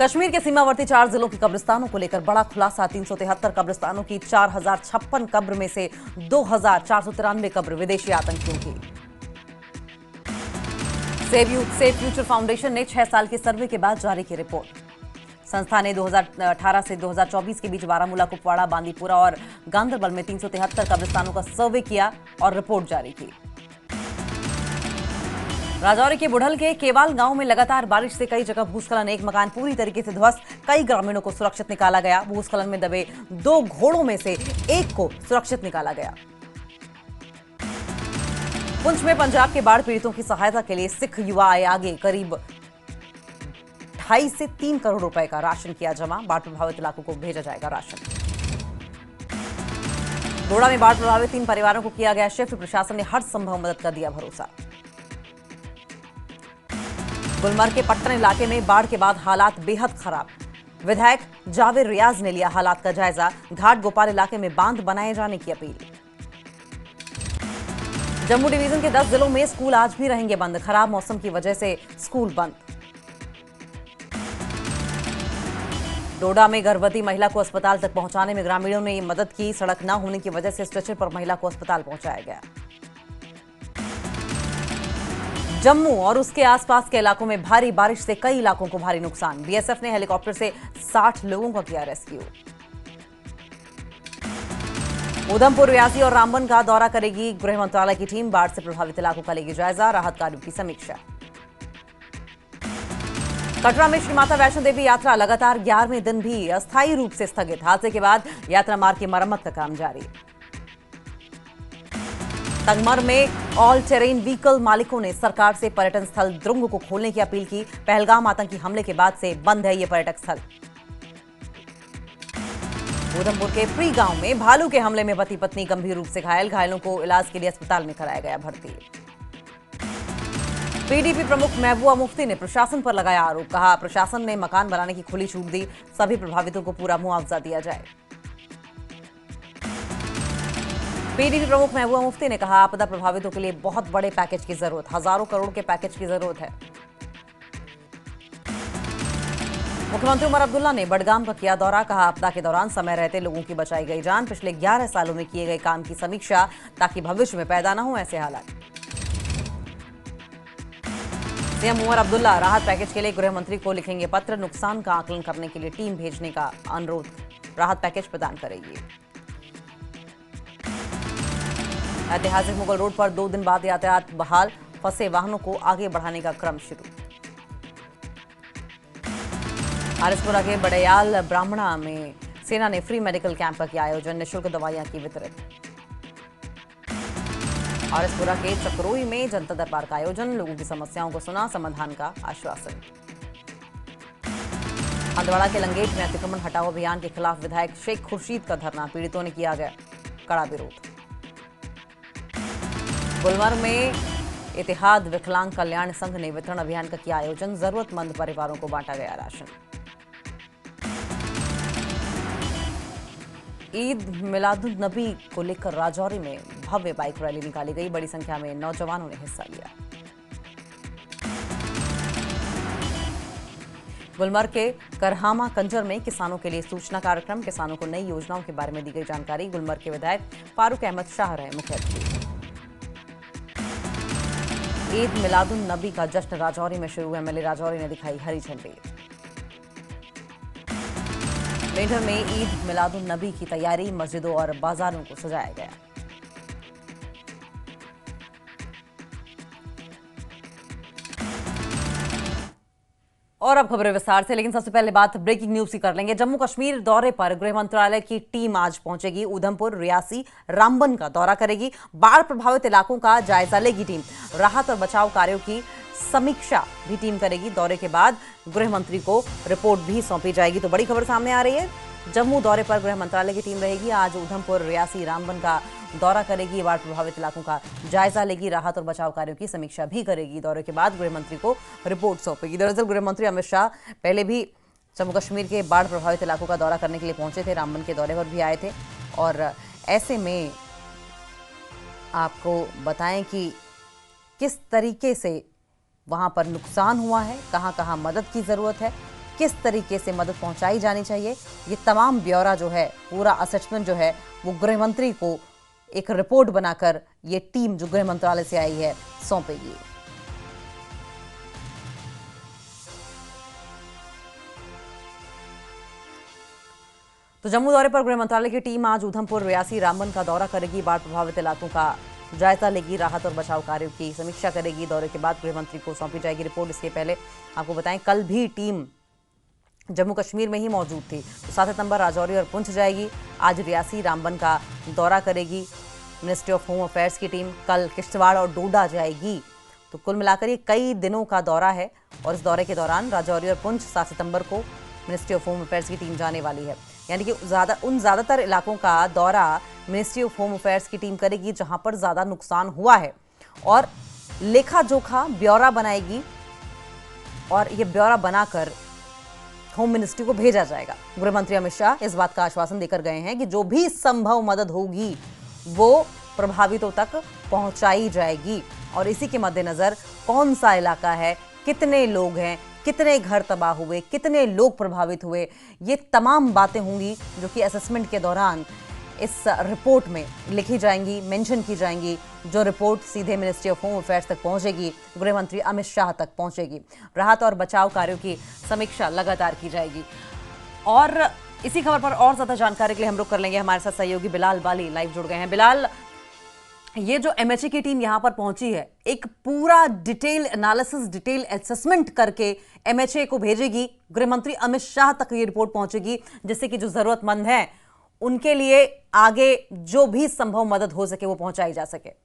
कश्मीर के सीमावर्ती 4 जिलों के कब्रिस्तानों को लेकर बड़ा खुलासा। 373 कब्रिस्तानों की 4056 कब्र में से 2493 कब्र विदेशी आतंकियों की। सेव फ्यूचर फाउंडेशन ने 6 साल के सर्वे के बाद जारी की रिपोर्ट। संस्था ने 2018 से 2024 के बीच बारामूला, कुपवाड़ा, बांदीपुरा और गांदरबल में 373 कब्रिस्तानों का सर्वे किया और रिपोर्ट जारी की। राजौरी के बुढ़ल के केवाल गांव में लगातार बारिश से कई जगह भूस्खलन, एक मकान पूरी तरीके से ध्वस्त, कई ग्रामीणों को सुरक्षित निकाला गया। भूस्खलन में दबे 2 घोड़ों में से एक को सुरक्षित निकाला गया। पुंछ में पंजाब के बाढ़ पीड़ितों की सहायता के लिए सिख युवा आए आगे। करीब 2.5 से 3 करोड़ रुपए का राशन किया जमा। बाढ़ प्रभावित इलाकों को भेजा जाएगा राशन। डोडा में बाढ़ प्रभावित 3 परिवारों को किया गया शिफ्ट। प्रशासन ने हर संभव मदद का दिया भरोसा। गुलमर्ग के पट्टन इलाके में बाढ़ के बाद हालात बेहद खराब। विधायक जावेद रियाज ने लिया हालात का जायजा। घाट गोपाल इलाके में बांध बनाए जाने की अपील। जम्मू डिवीजन के 10 जिलों में स्कूल आज भी रहेंगे बंद। खराब मौसम की वजह से स्कूल बंद। डोडा में गर्भवती महिला को अस्पताल तक पहुंचाने में ग्रामीणों ने मदद की। सड़क न होने की वजह से स्ट्रेचर पर महिला को अस्पताल पहुंचाया गया। जम्मू और उसके आसपास के इलाकों में भारी बारिश से कई इलाकों को भारी नुकसान। बीएसएफ ने हेलीकॉप्टर से 60 लोगों का किया रेस्क्यू। उधमपुर, रियासी और रामबन का दौरा करेगी गृह मंत्रालय की टीम। बाढ़ से प्रभावित इलाकों का लेगी जायजा, राहत कार्यों की समीक्षा। कटरा में श्री माता वैष्णो देवी यात्रा लगातार 11वें दिन भी अस्थायी रूप से स्थगित। हादसे के बाद यात्रा मार्ग की मरम्मत का काम जारी। तंगमर में ऑल टेरेन व्हीकल मालिकों ने सरकार से पर्यटन स्थल द्रुंग को खोलने की अपील की। पहलगाम आतंकी हमले के बाद से बंद है ये पर्यटक स्थल। उधमपुर के प्री गांव में भालू के हमले में पति पत्नी गंभीर रूप से घायल। घायलों को इलाज के लिए अस्पताल में कराया गया भर्ती। पीडीपी प्रमुख महबूबा मुफ्ती ने प्रशासन पर लगाया आरोप। कहा, प्रशासन ने मकान बनाने की खुली छूट दी, सभी प्रभावितों को पूरा मुआवजा दिया जाए। पीडीपी प्रमुख महबूबा मुफ्ती ने कहा, आपदा प्रभावितों के लिए बहुत बड़े पैकेज की जरूरत, हजारों करोड़ के पैकेज की जरूरत है। मुख्यमंत्री उमर अब्दुल्ला ने बडगाम का किया दौरा। कहा, आपदा के दौरान समय रहते लोगों की बचाई गई जान। पिछले 11 सालों में किए गए काम की समीक्षा, ताकि भविष्य में पैदा न हो ऐसे हालात। सीएम उमर अब्दुल्ला राहत पैकेज के लिए गृह मंत्री को लिखेंगे पत्र। नुकसान का आकलन करने के लिए टीम भेजने का अनुरोध। राहत पैकेज प्रदान करेगी। ऐतिहासिक मुगल रोड पर 2 दिन बाद यातायात बहाल। फंसे वाहनों को आगे बढ़ाने का क्रम शुरू। आरएसपुरा के बड़याल ब्राह्मणा में सेना ने फ्री मेडिकल कैंप का किया आयोजन। निःशुल्क दवाइयां की वितरित। आरएसपुरा के चक्रोई में जनता दरबार का आयोजन। लोगों की समस्याओं को सुना, समाधान का आश्वासन। हंदवाड़ा के लंगेट में अतिक्रमण हटाओ अभियान के खिलाफ विधायक शेख खुर्शीद का धरना। पीड़ितों ने किया गया कड़ा विरोध। गुलमर्ग में इतिहाद विकलांग कल्याण संघ ने वितरण अभियान का किया आयोजन। जरूरतमंद परिवारों को बांटा गया राशन। ईद मिलादुन नबी को लेकर राजौरी में भव्य बाइक रैली निकाली गई। बड़ी संख्या में नौजवानों ने हिस्सा लिया। गुलमर्ग के करहामा कंजर में किसानों के लिए सूचना कार्यक्रम। किसानों को नई योजनाओं के बारे में दी गई जानकारी। गुलमर्ग के विधायक फारूक अहमद शाह रहे मुख्य अतिथि। ईद मिलादुन नबी का जश्न राजौरी में शुरू। एमएलए राजौरी ने दिखाई हरी झंडी। मेंढर में ईद मिलादुन नबी की तैयारी। मस्जिदों और बाजारों को सजाया गया। और अब खबरें विस्तार से, लेकिन सबसे पहले बात ब्रेकिंग न्यूज की कर लेंगे। जम्मू कश्मीर दौरे पर गृह मंत्रालय की टीम आज पहुंचेगी। उधमपुर, रियासी, रामबन का दौरा करेगी। बाढ़ प्रभावित इलाकों का जायजा लेगी टीम। राहत और बचाव कार्यों की समीक्षा भी टीम करेगी। दौरे के बाद गृह मंत्री को रिपोर्ट भी सौंपी जाएगी। तो बड़ी खबर सामने आ रही है, जम्मू दौरे पर गृह मंत्रालय की टीम रहेगी। आज उधमपुर, रियासी, रामबन का दौरा करेगी। बाढ़ प्रभावित इलाकों का जायजा लेगी। राहत और बचाव कार्यों की समीक्षा भी करेगी। दौरे के बाद गृह मंत्री को रिपोर्ट सौंपेगी। दरअसल गृह मंत्री अमित शाह पहले भी जम्मू कश्मीर के बाढ़ प्रभावित इलाकों का दौरा करने के लिए पहुंचे थे। रामबन के दौरे पर भी आए थे। और ऐसे में आपको बताएं कि किस तरीके से वहां पर नुकसान हुआ है, कहां कहां मदद की जरूरत है, किस तरीके से मदद पहुंचाई जानी चाहिए, ये तमाम ब्यौरा जो है, पूरा असेसमेंट जो है वो गृह मंत्री को एक रिपोर्ट बनाकर ये टीम जो गृह मंत्रालय से आई है सौंपेगी। तो जम्मू दौरे पर गृह मंत्रालय की टीम आज उधमपुर, रियासी, रामबन का दौरा करेगी। बाढ़ प्रभावित इलाकों का जायजा लेगी, राहत और बचाव कार्यों की समीक्षा करेगी। दौरे के बाद गृह मंत्री को सौंपी जाएगी रिपोर्ट। इसके पहले आपको बताएं, कल भी टीम जम्मू कश्मीर में ही मौजूद थी। तो 7 सितंबर राजौरी और पुंछ जाएगी। आज रियासी, रामबन का दौरा करेगी मिनिस्ट्री ऑफ होम अफेयर्स की टीम। कल किश्तवाड़ और डोडा जाएगी। तो कुल मिलाकर ये कई दिनों का दौरा है और इस दौरे के दौरान राजौरी और पुंछ 7 सितंबर को मिनिस्ट्री ऑफ होम अफेयर्स की टीम जाने वाली है। यानी कि ज़्यादातर इलाकों का दौरा मिनिस्ट्री ऑफ होम अफेयर्स की टीम करेगी जहां पर ज़्यादा नुकसान हुआ है और लेखा जोखा ब्यौरा बनाएगी और ये ब्यौरा बनाकर होम मिनिस्ट्री को भेजा जाएगा। गृह मंत्री अमित शाह इस बात का आश्वासन देकर गए हैं कि जो भी संभव मदद होगी वो प्रभावितों तक पहुंचाई जाएगी और इसी के मद्देनजर कौन सा इलाका है, कितने लोग हैं, कितने घर तबाह हुए, कितने लोग प्रभावित हुए, ये तमाम बातें होंगी जो कि असेसमेंट के दौरान इस रिपोर्ट में लिखी जाएंगी, मेंशन की जाएंगी। जो रिपोर्ट सीधे मिनिस्ट्री ऑफ होम अफेयर्स तक पहुंचेगी, गृह मंत्री अमित शाह तक पहुंचेगी। राहत और बचाव कार्यों की समीक्षा लगातार की जाएगी। और इसी खबर पर और ज्यादा जानकारी के लिए हम रुख कर लेंगे, हमारे साथ सहयोगी बिलाल बाली लाइव जुड़ गए हैं। बिलाल, ये जो एमएचए की टीम यहां पर पहुंची है, एक पूरा डिटेल एनालिसिस, डिटेल असेसमेंट करके एमएचए को भेजेगी, गृह मंत्री अमित शाह तक ये रिपोर्ट पहुंचेगी, जिससे कि जो जरूरतमंद हैं उनके लिए आगे जो भी संभव मदद हो सके वो पहुंचाई जा सके।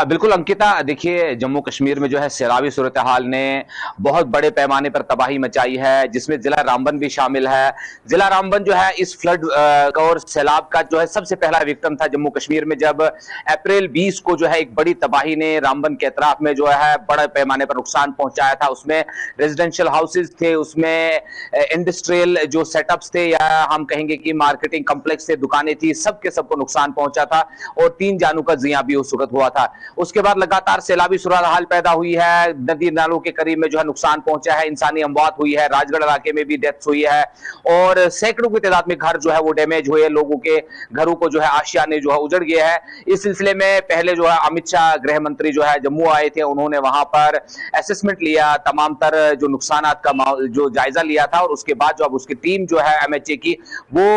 बिल्कुल अंकिता, देखिए जम्मू कश्मीर में जो है सैलाबी सूरत हाल ने बहुत बड़े पैमाने पर तबाही मचाई है, जिसमें जिला रामबन भी शामिल है। जिला रामबन जो है इस फ्लड और सैलाब का जो है सबसे पहला विक्टिम था जम्मू कश्मीर में, जब अप्रैल 20 को जो है एक बड़ी तबाही ने रामबन के अतराफ में जो है बड़े पैमाने पर नुकसान पहुंचाया था। उसमें रेजिडेंशियल हाउसेज थे, उसमें इंडस्ट्रियल जो सेटअप्स थे या हम कहेंगे कि मार्केटिंग कम्प्लेक्स थे, दुकानें थी, सबके सबको नुकसान पहुंचा था और 3 जानों का जिया भी उस वक्त हुआ था। उसके बाद लगातार सैलाबी सूरत हाल पैदा हुई है, नदी नालों के करीब में जो है नुकसान पहुंचा है, इंसानी अमवात हुई है, राजगढ़ इलाके में भी डेथ हुई है और सैकड़ों की तादाद में घर जो है वो डैमेज हुए, लोगों के घरों को जो है आशियाने जो है उजड़ गए हैं। इस सिलसिले में पहले जो है अमित शाह गृह मंत्री जो है जम्मू आए थे, उन्होंने वहां पर असेसमेंट लिया, तमाम तर जो नुकसान का जो जायजा लिया था और उसके बाद जो अब उसकी टीम जो है एमएचए की वो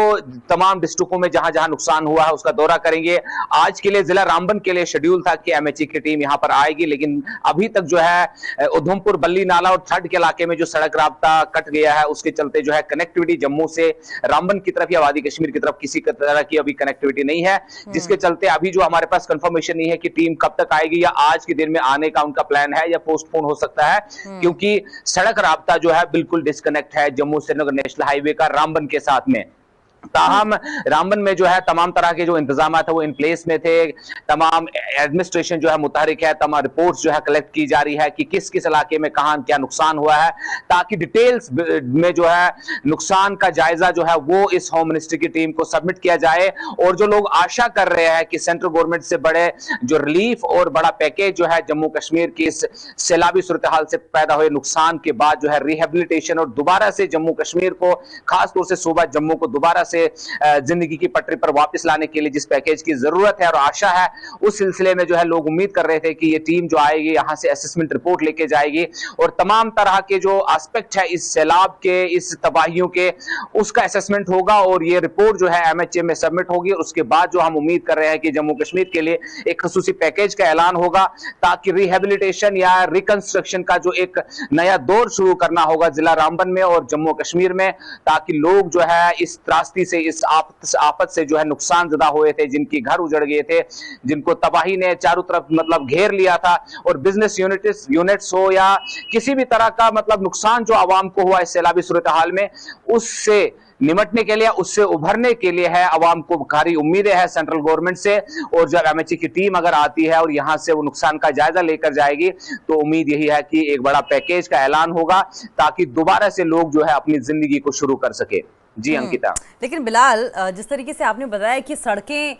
तमाम डिस्ट्रिक्टों में जहां जहां नुकसान हुआ है उसका दौरा करेंगे। आज के लिए जिला रामबन के लिए शेड्यूल था कि एमएचए की टीम यहां पर आएगी, लेकिन अभी तक जो है उधमपुर, बल्ली नाला और थर्ड के इलाके में जो सड़क राब्ता कट गया है, उसके चलते जो है कनेक्टिविटी जम्मू से रामबन की तरफ या वादी कश्मीर की तरफ किसी तरह की अभी कनेक्टिविटी नहीं है, जिसके चलते अभी जो हमारे पास कंफर्मेशन नहीं है कि टीम कब तक आएगी या आज के दिन में आने का उनका प्लान है या पोस्टपोन हो सकता है, क्योंकि सड़क राब्ता जो है बिल्कुल डिस्कनेक्ट है जम्मू श्रीनगर नेशनल हाईवे का रामबन के साथ में। ताहम रामबन में जो है तमाम तरह के जो इंतजाम है वो इन प्लेस में थे, तमाम एडमिनिस्ट्रेशन जो है मुतहरिक है, तमाम रिपोर्ट्स जो है कलेक्ट की जा रही है कि किस किस इलाके में कहां क्या नुकसान हुआ है, ताकि डिटेल्स में जो है नुकसान का जायजा जो है वो इस होम मिनिस्ट्री की टीम को सबमिट किया जाए। और जो लोग आशा कर रहे हैं कि सेंट्रल गवर्नमेंट से बड़े जो रिलीफ और बड़ा पैकेज जो है जम्मू कश्मीर की इस सैलाबी सूरत हाल से पैदा हुए नुकसान के बाद जो है रिहेबिलिटेशन और दोबारा से जम्मू कश्मीर को, खासतौर से सूबा जम्मू को दोबारा से जिंदगी की पटरी पर वापस लाने के लिए जिस पैकेज की जरूरत है और आशा है, उस सिलसिले में जो है लोग उम्मीद कर रहे थे कि ये टीम जो आएगी यहां से असेसमेंट रिपोर्ट लेके जाएगी और तमाम तरह के जो एस्पेक्ट है इस सैलाब के, इस तबाहियों के, उसका असेसमेंट होगा और ये रिपोर्ट जो है एमएचए में सबमिट होगी। उसके बाद जो हम उम्मीद कर रहे हैं कि जम्मू कश्मीर के लिए एक खसूसी पैकेज का ऐलान होगा, ताकि रिहेबिलिटेशन या रिकंस्ट्रक्शन का जो एक नया दौर शुरू करना होगा जिला रामबन में और जम्मू कश्मीर में, ताकि लोग जो है इस त्रासदी से, इस आफत से जो है नुकसान ज़्यादा हुए थे, जिनके घर उजड़ गए थे, जिनको तबाही ने चारों तरफ मतलब घेर लिया था, और बिजनेस यूनिट्स हो या किसी भी तरह का मतलब नुकसान जो आवाम को हुआ इस सैलाबी सूरत हाल में, उससे निमटने के लिए, उससे उभरने के लिए है आवाम को भारी उम्मीदें हैं सेंट्रल गवर्नमेंट से। और जब एमएचए की टीम अगर आती है और यहां से वो नुकसान का जायजा लेकर जाएगी तो उम्मीद यही है कि एक बड़ा पैकेज का ऐलान होगा, ताकि दोबारा से लोग जो है अपनी जिंदगी को शुरू कर सके। जी अंकिता। लेकिन बिलाल, जिस तरीके से आपने बताया कि सड़कें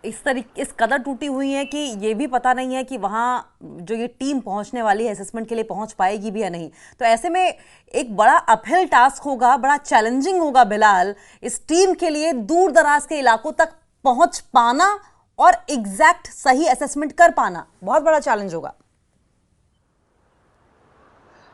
इस कदर टूटी हुई हैं कि ये भी पता नहीं है कि वहाँ जो ये टीम पहुंचने वाली है असेसमेंट के लिए पहुंच पाएगी भी या नहीं। तो ऐसे में एक बड़ा अपहिल टास्क होगा, बड़ा चैलेंजिंग होगा बिलाल इस टीम के लिए दूर दराज के इलाकों तक पहुंच पाना और एग्जैक्ट सही असेसमेंट कर पाना, बहुत बड़ा चैलेंज होगा।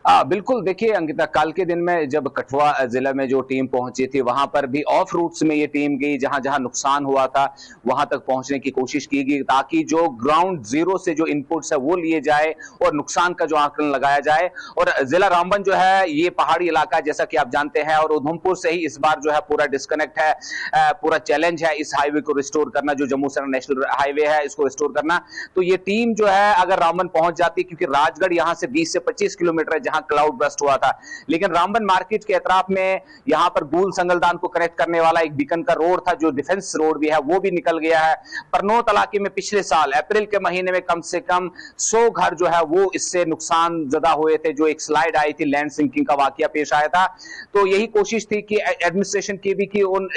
बिल्कुल, देखिए अंकिता, कल के दिन में जब कठुआ जिला में जो टीम पहुंची थी वहां पर भी ऑफ रूट्स में ये टीम गई, जहां जहां नुकसान हुआ था वहां तक पहुंचने की कोशिश की गई ताकि जो ग्राउंड जीरो से जो इनपुट्स है वो लिए जाए और नुकसान का जो आंकलन लगाया जाए। और जिला रामबन जो है ये पहाड़ी इलाका जैसा कि आप जानते हैं, और उधमपुर से ही इस बार जो है पूरा डिस्कनेक्ट है, पूरा चैलेंज है इस हाईवे को रिस्टोर करना, जो जम्मू सर नेशनल हाईवे है इसको रिस्टोर करना। तो ये टीम जो है अगर रामबन पहुंच जाती, क्योंकि राजगढ़ यहां से 20 से 25 किलोमीटर है जहां क्लाउड बस्ट हुआ था, लेकिन रामबन मार्केट के अतराफ में यहां पर गूल संगलदान को कनेक्ट करने वाला एक बीकन का रोड था जो डिफेंस रोड भी है वो भी निकल गया है। परनोत इलाके में पिछले साल अप्रैल के महीने में कम से कम 100 घर जो है वो इससे नुकसान ज़्यादा हुए थे, जो एक स्लाइड आई थी, लैंड सिंकिंग का वाकया पेश आया था। तो यही कोशिश थी कि एडमिनिस्ट्रेशन की भी कि उन